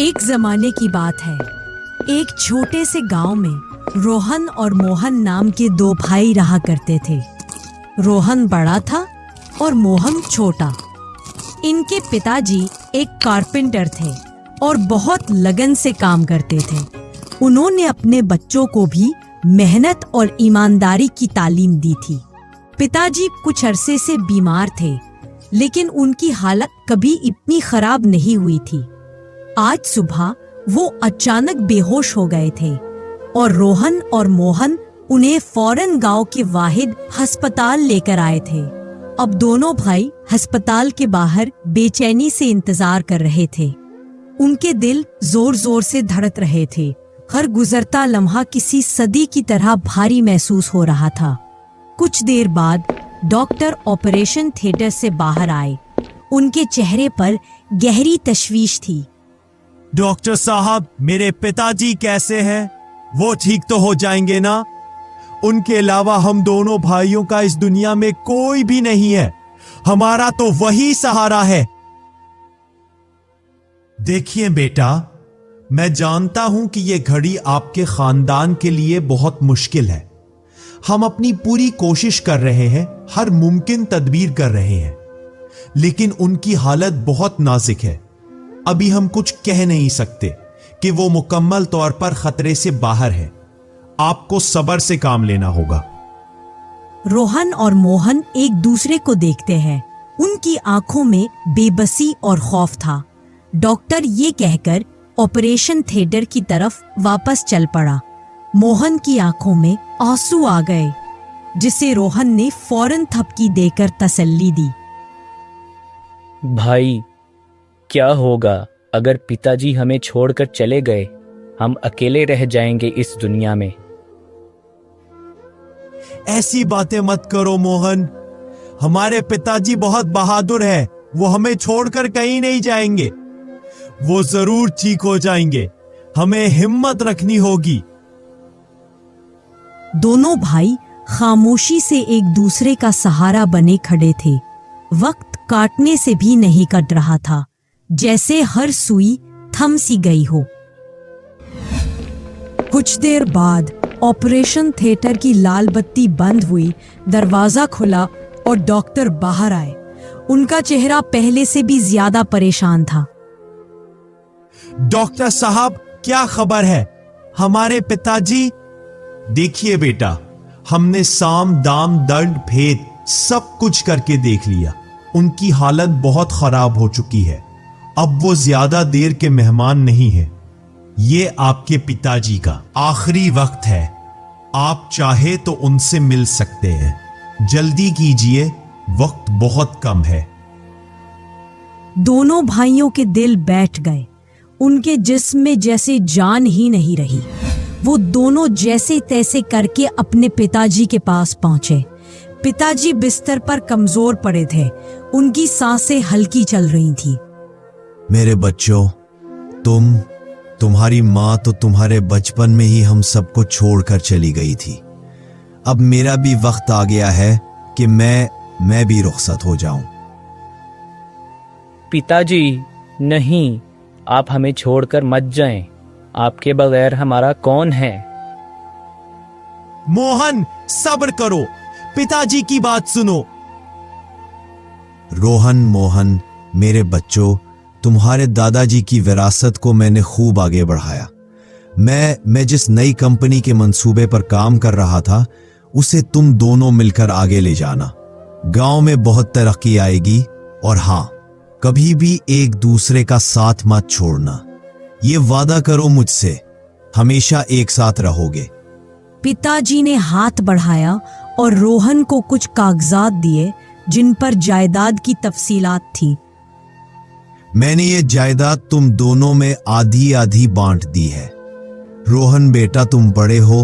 एक जमाने की बात है। एक छोटे से गांव में रोहन और मोहन नाम के दो भाई रहा करते थे। रोहन बड़ा था और मोहन छोटा। इनके पिताजी एक कारपेंटर थे और बहुत लगन से काम करते थे। उन्होंने अपने बच्चों को भी मेहनत और ईमानदारी की तालीम दी थी। पिताजी कुछ अरसे से बीमार थे, लेकिन उनकी हालत कभी इतनी खराब नहीं हुई थी। आज सुबह वो अचानक बेहोश हो गए थे और रोहन और मोहन उन्हें फौरन गांव के वाहिद अस्पताल लेकर आए थे। अब दोनों भाई अस्पताल के बाहर बेचैनी से इंतजार कर रहे थे। उनके दिल जोर जोर से धड़क रहे थे। हर गुजरता लम्हा किसी सदी की तरह भारी महसूस हो रहा था। कुछ देर बाद डॉक्टर ऑपरेशन थिएटर से बाहर आए। उनके चेहरे पर गहरी तशवीश थी। डॉक्टर साहब, मेरे पिताजी कैसे हैं? वो ठीक तो हो जाएंगे ना? उनके अलावा हम दोनों भाइयों का इस दुनिया में कोई भी नहीं है। हमारा तो वही सहारा है। देखिए बेटा, मैं जानता हूं कि यह घड़ी आपके खानदान के लिए बहुत मुश्किल है। हम अपनी पूरी कोशिश कर रहे हैं, हर मुमकिन तदबीर कर रहे हैं, लेकिन उनकी हालत बहुत नाजुक है। अभी हम कुछ कह नहीं सकते कि वो मुकम्मल तौर पर खतरे से बाहर है। आपको सब्र से काम लेना होगा। रोहन और मोहन एक दूसरे को देखते हैं। उनकी आंखों में बेबसी और खौफ था। डॉक्टर ये कहकर ऑपरेशन थिएटर की तरफ वापस चल पड़ा। मोहन की आंखों में आंसू आ गए, जिसे रोहन ने फौरन थपकी देकर तसल्ली दी। भाई, क्या होगा अगर पिताजी हमें छोड़कर चले गए? हम अकेले रह जाएंगे इस दुनिया में। ऐसी बातें मत करो मोहन। हमारे पिताजी बहुत बहादुर हैं। वो हमें छोड़कर कहीं नहीं जाएंगे। वो जरूर ठीक हो जाएंगे। हमें हिम्मत रखनी होगी। दोनों भाई खामोशी से एक दूसरे का सहारा बने खड़े थे। वक्त काटने से भी नहीं कट रहा था, जैसे हर सुई थम सी गई हो। कुछ देर बाद ऑपरेशन थिएटर की लाल बत्ती बंद हुई, दरवाजा खुला और डॉक्टर बाहर आए। उनका चेहरा पहले से भी ज्यादा परेशान था। डॉक्टर साहब, क्या खबर है? हमारे पिताजी? देखिए बेटा, हमने साम दाम दंड भेद सब कुछ करके देख लिया। उनकी हालत बहुत खराब हो चुकी है। अब वो ज्यादा देर के मेहमान नहीं है। ये आपके पिताजी का आखिरी वक्त है। आप चाहे तो उनसे मिल सकते हैं। जल्दी कीजिए, वक्त बहुत कम है। दोनों भाइयों के दिल बैठ गए। उनके जिस्म में जैसे जान ही नहीं रही। वो दोनों जैसे तैसे करके अपने पिताजी के पास पहुंचे। पिताजी बिस्तर पर कमजोर पड़े थे। उनकी सांसें हल्की चल रही थी। मेरे बच्चों, तुम्हारी माँ तो तुम्हारे बचपन में ही हम सबको छोड़कर चली गई थी। अब मेरा भी वक्त आ गया है कि मैं भी रुखसत हो जाऊं। पिताजी, नहीं, आप हमें छोड़कर मत जाएं। आपके बगैर हमारा कौन है? मोहन, सब्र करो। पिताजी की बात सुनो। रोहन, मोहन, मेरे बच्चों, तुम्हारे दादाजी की विरासत को मैंने खूब आगे बढ़ाया। मैं जिस नई कंपनी के मंसूबे पर काम कर रहा था, उसे तुम दोनों मिलकर आगे ले जाना। गांव में बहुत तरक्की आएगी। और हां, कभी भी एक दूसरे का साथ मत छोड़ना। ये वादा करो मुझसे, हमेशा एक साथ रहोगे। पिताजी ने हाथ बढ़ाया और रोहन को कुछ कागजात दिए, जिन पर जायदाद की तफसीलात थी। मैंने ये जायदाद तुम दोनों में आधी आधी बांट दी है। रोहन बेटा, तुम बड़े हो,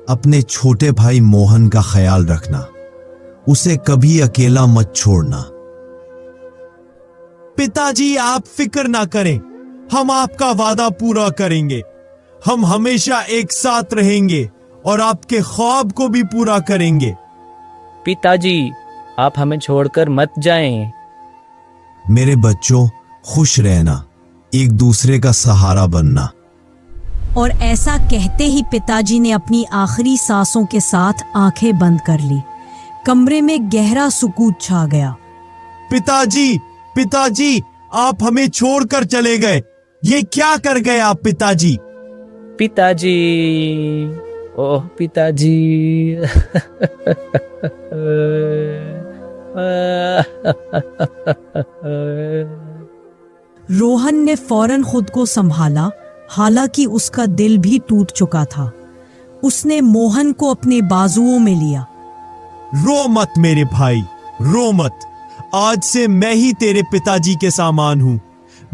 अपने छोटे भाई मोहन का ख्याल रखना। उसे कभी अकेला मत छोड़ना। पिताजी, आप फिक्र ना करें। हम आपका वादा पूरा करेंगे। हम हमेशा एक साथ रहेंगे और आपके ख्वाब को भी पूरा करेंगे। पिताजी, आप हमें छोड़कर मत जाएं। मेरे बच्चों, खुश रहना। एक दूसरे का सहारा बनना। और ऐसा कहते ही पिताजी ने अपनी आखिरी सांसों के साथ आंखें बंद कर ली। कमरे में गहरा सुकूत छा गया। पिताजी, पिताजी, आप हमें छोड़कर चले गए। ये क्या कर गए आप पिताजी? पिताजी, ओह पिताजी। रोहन ने फौरन खुद को संभाला, हालांकि उसका दिल भी टूट चुका था। उसने मोहन को अपने बाजुओं में लिया। रो मत मेरे भाई, रो मत। आज से मैं ही तेरे पिताजी के सामान हूं।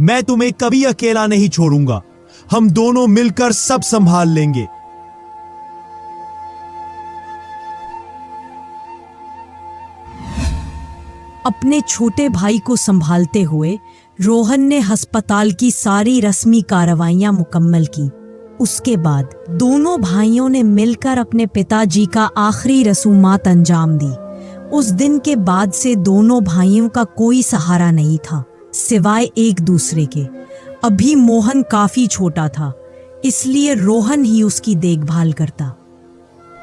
मैं तुम्हें कभी अकेला नहीं छोड़ूंगा। हम दोनों मिलकर सब संभाल लेंगे। अपने छोटे भाई को संभालते हुए रोहन ने अस्पताल की सारी रस्मी कार्रवाइयां मुकम्मल की। उसके बाद दोनों भाइयों ने मिलकर अपने पिताजी का आखिरी रसूमात अंजाम दी। उस दिन के बाद से दोनों भाइयों का कोई सहारा नहीं था सिवाय एक दूसरे के। अभी मोहन काफी छोटा था, इसलिए रोहन ही उसकी देखभाल करता।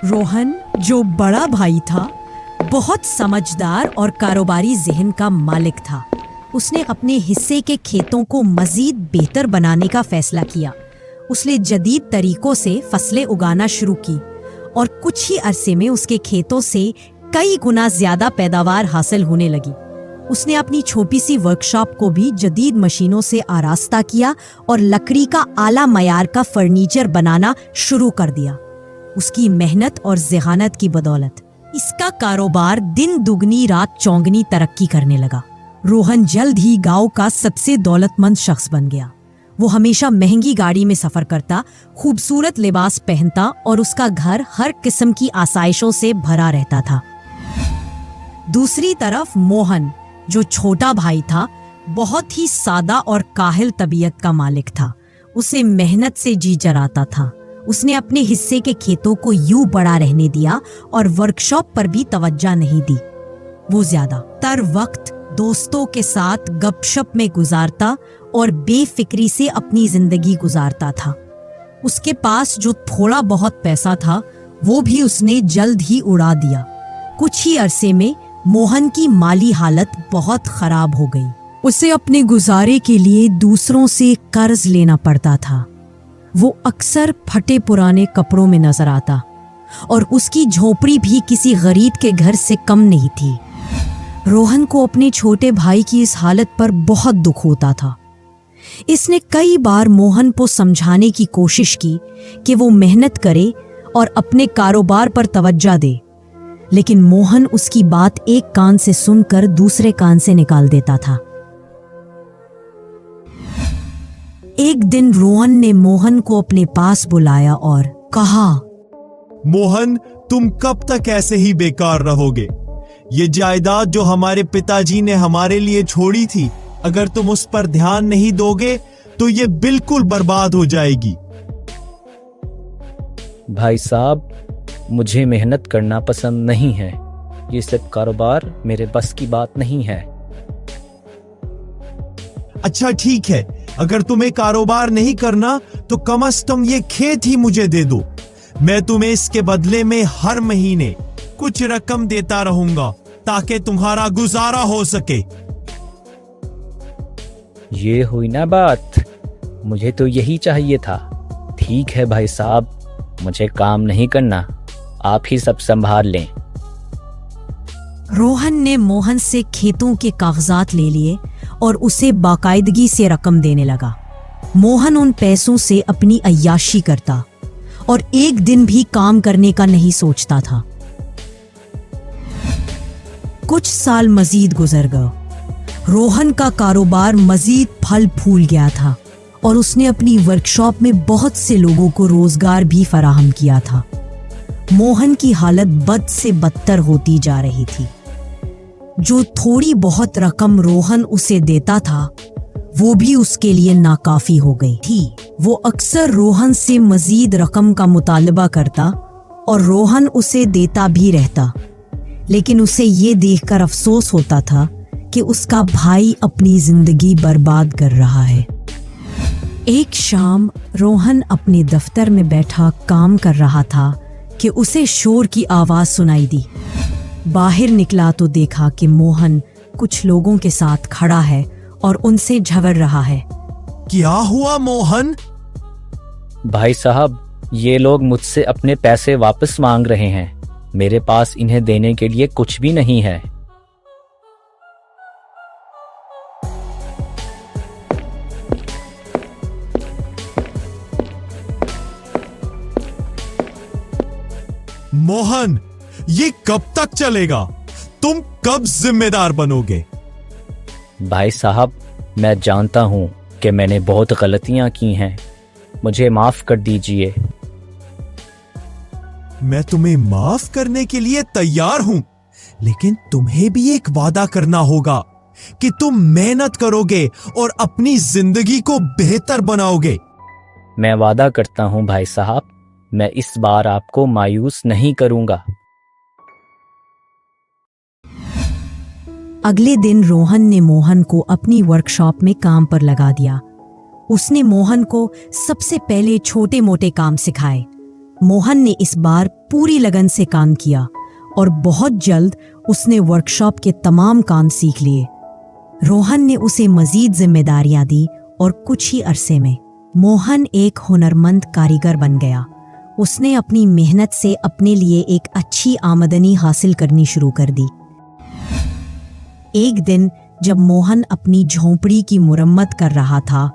रोहन, जो बड़ा भाई था, बहुत समझदार और कारोबारी ज़हन का मालिक था। उसने अपने हिस्से के खेतों को मजीद बेहतर बनाने का फैसला किया। उसने जदीद तरीकों से फसलें उगाना शुरू की और कुछ ही अरसे में उसके खेतों से कई गुना ज्यादा पैदावार हासिल होने लगी। उसने अपनी छोटी सी वर्कशॉप को भी जदीद मशीनों से आरास्ता किया और लकड़ी का आला मयार का फर्नीचर बनाना शुरू कर दिया। उसकी मेहनत और ज़हानत की बदौलत इसका कारोबार दिन दुगनी रात चौगनी तरक्की करने लगा। रोहन जल्द ही गांव का सबसे दौलतमंद शख्स बन गया। वो हमेशा महंगी गाड़ी में सफर करता, खूबसूरत लिबास पहनता और उसका घर हर किस्म की आसाइशों से भरा रहता था। दूसरी तरफ मोहन, जो छोटा भाई था, बहुत ही सादा और काहिल तबीयत का मालिक था। उसे मेहनत से जी जराता था। उसने अपने हिस्से के खेतों को यूं बड़ा रहने दिया और वर्कशॉप पर भी तवज्जो नहीं दी। वो ज्यादातर वक्त दोस्तों के साथ गपशप में गुजारता और बेफिक्री से अपनी जिंदगी गुजारता था। उसके पास जो थोड़ा बहुत पैसा था, वो भी उसने जल्द ही उड़ा दिया। कुछ ही अरसे में मोहन की माली हालत बहुत खराब हो गई। उसे अपने गुजारे के लिए दूसरों से कर्ज लेना पड़ता था। वो अक्सर फटे पुराने कपड़ों में नजर आता और उसकी झोपड़ी भी किसी गरीब के घर से कम नहीं थी। रोहन को अपने छोटे भाई की इस हालत पर बहुत दुख होता था। इसने कई बार मोहन को समझाने की कोशिश की कि वो मेहनत करे और अपने कारोबार पर तवज्जो दे, लेकिन मोहन उसकी बात एक कान से सुनकर दूसरे कान से निकाल देता था। एक दिन रोहन ने मोहन को अपने पास बुलाया और कहा, मोहन, तुम कब तक ऐसे ही बेकार रहोगे? ये जायदाद जो हमारे पिताजी ने हमारे लिए छोड़ी थी, अगर तुम उस पर ध्यान नहीं दोगे तो ये बिल्कुल बर्बाद हो जाएगी। भाई साहब, मुझे मेहनत करना पसंद नहीं है। ये सब कारोबार मेरे बस की बात नहीं है। अच्छा ठीक है, अगर तुम्हें कारोबार नहीं करना तो कम से कम ये खेत ही मुझे दे दो। मैं तुम्हें इसके बदले में हर महीने कुछ रकम देता रहूंगा ताकि तुम्हारा गुजारा हो सके। ये हुई ना बात, मुझे तो यही चाहिए था। ठीक है भाई साहब, मुझे काम नहीं करना, आप ही सब संभाल लें। रोहन ने मोहन से खेतों के कागजात ले लिए और उसे बाकायदगी से रकम देने लगा। मोहन उन पैसों से अपनी अय्याशी करता और एक दिन भी काम करने का नहीं सोचता था। कुछ साल मजीद गुजर गए। रोहन का कारोबार मजीद फल फूल गया था और उसने अपनी वर्कशॉप में बहुत से लोगों को रोजगार भी फराहम किया था। मोहन की हालत बद से बदतर होती जा रही थी। जो थोड़ी बहुत रकम रोहन उसे देता था, वो भी उसके लिए नाकाफी हो गई थी। वो अक्सर रोहन से मजीद रकम का मुतालबा करता और रोहन उसे देता भी रहता, लेकिन उसे ये देखकर अफसोस होता था कि उसका भाई अपनी जिंदगी बर्बाद कर रहा है। एक शाम रोहन अपने दफ्तर में बैठा काम कर रहा था कि उसे शोर की आवाज सुनाई दी। बाहर निकला तो देखा कि मोहन कुछ लोगों के साथ खड़ा है और उनसे झगड़ रहा है। क्या हुआ मोहन? भाई साहब, ये लोग मुझसे अपने पैसे वापस मांग रहे हैं। मेरे पास इन्हें देने के लिए कुछ भी नहीं है। मोहन, ये कब तक चलेगा? तुम कब जिम्मेदार बनोगे? भाई साहब, मैं जानता हूं कि मैंने बहुत गलतियां की हैं। मुझे माफ कर दीजिए। मैं तुम्हें माफ करने के लिए तैयार हूं, लेकिन तुम्हें भी एक वादा करना होगा कि तुम मेहनत करोगे और अपनी जिंदगी को बेहतर बनाओगे। मैं वादा करता हूं भाई साहब, मैं इस बार आपको मायूस नहीं करूंगा। अगले दिन रोहन ने मोहन को अपनी वर्कशॉप में काम पर लगा दिया। उसने मोहन को सबसे पहले छोटे मोटे काम सिखाए। मोहन ने इस बार पूरी लगन से काम किया और बहुत जल्द उसने वर्कशॉप के तमाम काम सीख लिए। रोहन ने उसे मजीद जिम्मेदारियां दी और कुछ ही अरसे में मोहन एक हुनरमंद कारीगर बन गया। उसने अपनी मेहनत से अपने लिए एक अच्छी आमदनी हासिल करनी शुरू कर दी। एक दिन जब मोहन अपनी झोंपड़ी की मुरम्मत कर रहा था,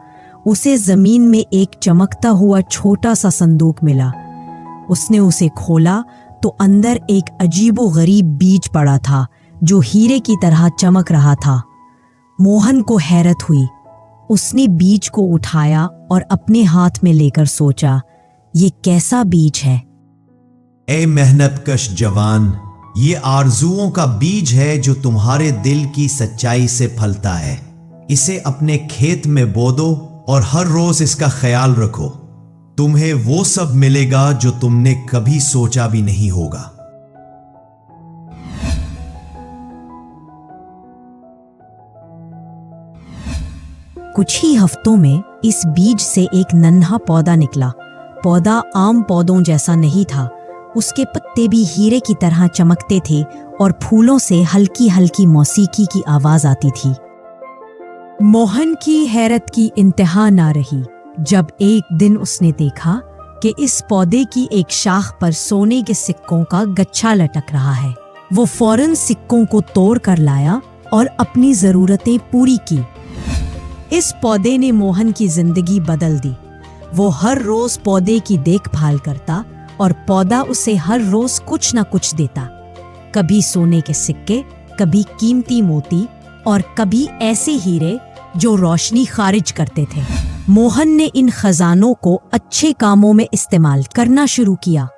उसे जमीन में एक चमकता हुआ छोटा सा संदूक मिला। उसने उसे खोला तो अंदर एक अजीबोगरीब बीज पड़ा था जो हीरे की तरह चमक रहा था। मोहन को हैरत हुई। उसने बीज को उठाया और अपने हाथ में लेकर सोचा, ये कैसा बीज है? ए मेहनतकश जवान, ये आरजुओं का बीज है जो तुम्हारे दिल की सच्चाई से फलता है। इसे अपने खेत में बो दो और हर रोज इसका ख्याल रखो। तुम्हें वो सब मिलेगा जो तुमने कभी सोचा भी नहीं होगा। कुछ ही हफ्तों में इस बीज से एक नन्हा पौधा निकला। पौधा आम पौधों जैसा नहीं था। उसके पत्ते भी हीरे की तरह चमकते थे और फूलों से हल्की हल्की मौसीकी की आवाज आती थी। मोहन की हैरत की इंतहा ना रही जब एक दिन उसने देखा कि इस पौधे की एक शाख पर सोने के सिक्कों का गच्छा लटक रहा है। वो फौरन सिक्कों को तोड़ कर लाया और अपनी जरूरतें पूरी की। इस पौधे ने मोहन की जिंदगी बदल दी। वो हर रोज पौधे की देखभाल करता और पौधा उसे हर रोज कुछ ना कुछ देता। कभी सोने के सिक्के, कभी कीमती मोती और कभी ऐसे हीरे जो रोशनी खारिज करते थे। मोहन ने इन खजानों को अच्छे कामों में इस्तेमाल करना शुरू किया।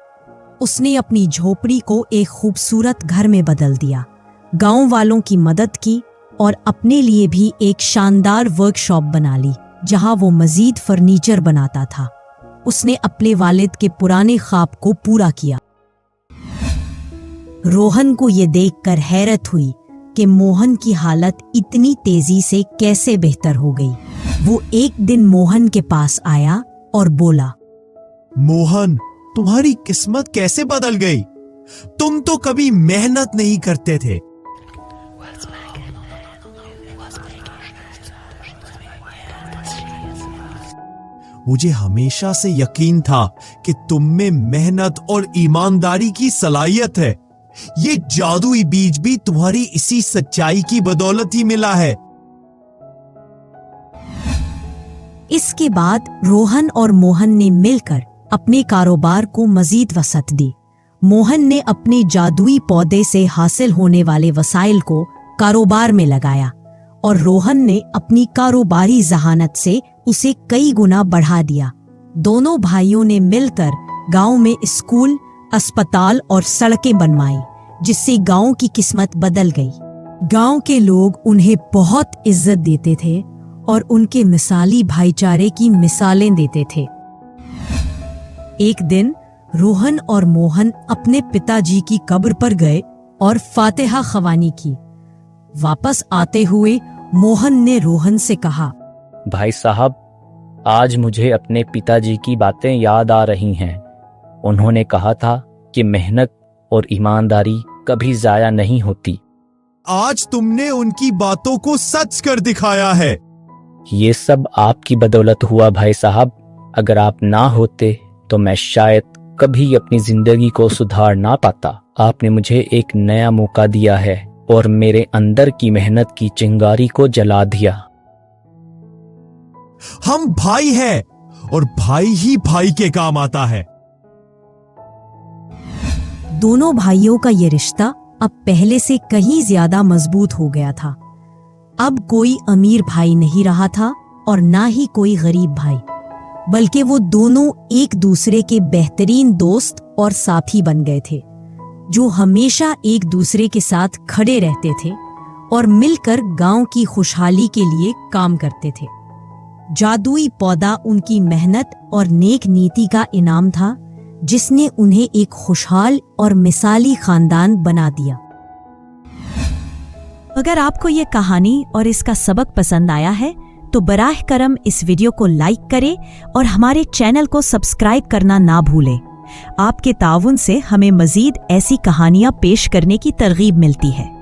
उसने अपनी झोपड़ी को एक खूबसूरत घर में बदल दिया, गांव वालों की मदद की और अपने लिए भी एक शानदार वर्कशॉप बना ली जहां वो मजीद फर्नीचर बनाता था। उसने अपने वालिद के पुराने ख्वाब को पूरा किया। रोहन को ये देखकर हैरत हुई कि मोहन की हालत इतनी तेजी से कैसे बेहतर हो गई। वो एक दिन मोहन के पास आया और बोला, मोहन, तुम्हारी किस्मत कैसे बदल गई? तुम तो कभी मेहनत नहीं करते थे। मुझे हमेशा से यकीन था कि तुम में मेहनत और ईमानदारी की सलाहियत है। ये जादुई बीज भी तुम्हारी इसी सच्चाई की बदौलत ही मिला है। इसके बाद रोहन और मोहन ने मिलकर अपने कारोबार को मजीद वसअत दी। मोहन ने अपने जादुई पौधे से हासिल होने वाले वसाइल को कारोबार में लगाया और रोहन ने अपनी कारोबारी जहानत से उसे कई गुना बढ़ा दिया। दोनों भाइयों ने मिलकर गांव में स्कूल, अस्पताल और सड़कें बनवाई, जिससे गांव की किस्मत बदल गई। गांव के लोग उन्हें बहुत इज्जत देते थे और उनके मिसाली भाईचारे की मिसालें देते थे। एक दिन रोहन और मोहन अपने पिताजी की कब्र पर गए और फातिहा ख्वानी की। वापस आते हुए मोहन ने रोहन से कहा, भाई साहब, आज मुझे अपने पिताजी की बातें याद आ रही हैं। उन्होंने कहा था कि मेहनत और ईमानदारी कभी जाया नहीं होती। आज तुमने उनकी बातों को सच कर दिखाया है। ये सब आपकी बदौलत हुआ भाई साहब। अगर आप ना होते तो मैं शायद कभी अपनी जिंदगी को सुधार ना पाता। आपने मुझे एक नया मौका दिया है और मेरे अंदर की मेहनत की चिंगारी को जला दिया। हम भाई हैं और भाई ही भाई के काम आता है। दोनों भाइयों का ये रिश्ता अब पहले से कहीं ज्यादा मजबूत हो गया था। अब कोई अमीर भाई नहीं रहा था और ना ही कोई गरीब भाई, बल्कि वो दोनों एक दूसरे के बेहतरीन दोस्त और साथी बन गए थे, जो हमेशा एक दूसरे के साथ खड़े रहते थे और मिलकर गांव की खुशहाली के लिए काम करते थे। जादुई पौधा उनकी मेहनत और नेक नीति का इनाम था, जिसने उन्हें एक खुशहाल और मिसाली खानदान बना दिया। अगर आपको ये कहानी और इसका सबक पसंद आया है तो बराह करम इस वीडियो को लाइक करें और हमारे चैनल को सब्सक्राइब करना ना भूलें। आपके ताउन से हमें मजीद ऐसी कहानियां पेश करने की तरगीब मिलती है।